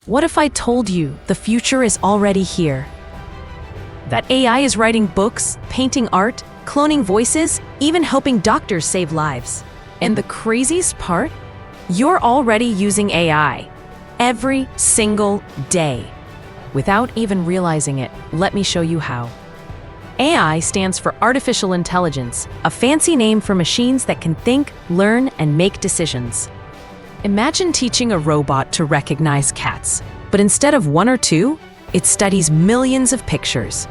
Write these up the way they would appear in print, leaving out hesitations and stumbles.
What if I told you the future is already here? That AI is writing books, painting art, cloning voices, even helping doctors save lives. And the craziest part? You're already using AI every single day. Without even realizing it, let me show you how. AI stands for artificial intelligence, a fancy name for machines that can think, learn, and make decisions. Imagine teaching a robot to recognize cats, but instead of one or two, it studies millions of pictures.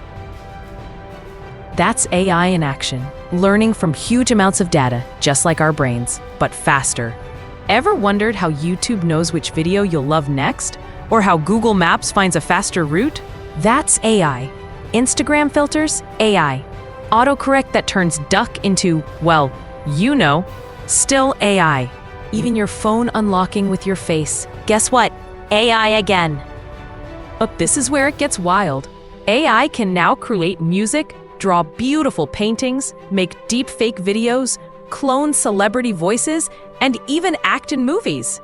That's AI in action, learning from huge amounts of data, just like our brains, but faster. Ever wondered how YouTube knows which video you'll love next? Or how Google Maps finds a faster route? That's AI. Instagram filters? AI. Autocorrect that turns duck into, well, you know, still AI. Even your phone unlocking with your face. Guess what? AI again. But this is where it gets wild. AI can now create music, draw beautiful paintings, make deepfake videos, clone celebrity voices, and even act in movies.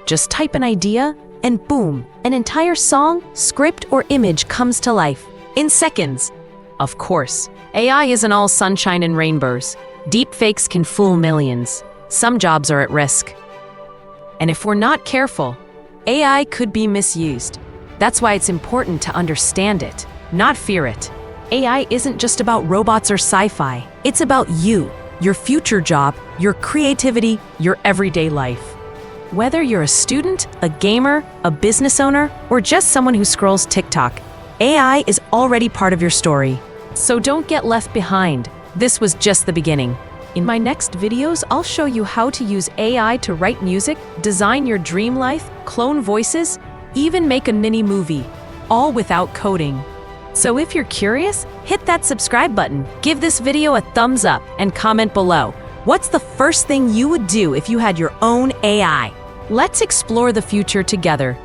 Just type an idea, and boom, an entire song, script, or image comes to life in seconds. Of course, AI isn't all sunshine and rainbows. Deepfakes can fool millions. Some jobs are at risk. And if we're not careful, AI could be misused. That's why it's important to understand it, not fear it. AI isn't just about robots or sci-fi. It's about you, your future job, your creativity, your everyday life. Whether you're a student, a gamer, a business owner, or just someone who scrolls TikTok, AI is already part of your story. So don't get left behind. This was just the beginning. In my next videos, I'll show you how to use AI to write music, design your dream life, clone voices, even make a mini movie, all without coding. So if you're curious, hit that subscribe button, give this video a thumbs up, and comment below. What's the first thing you would do if you had your own AI? Let's explore the future together.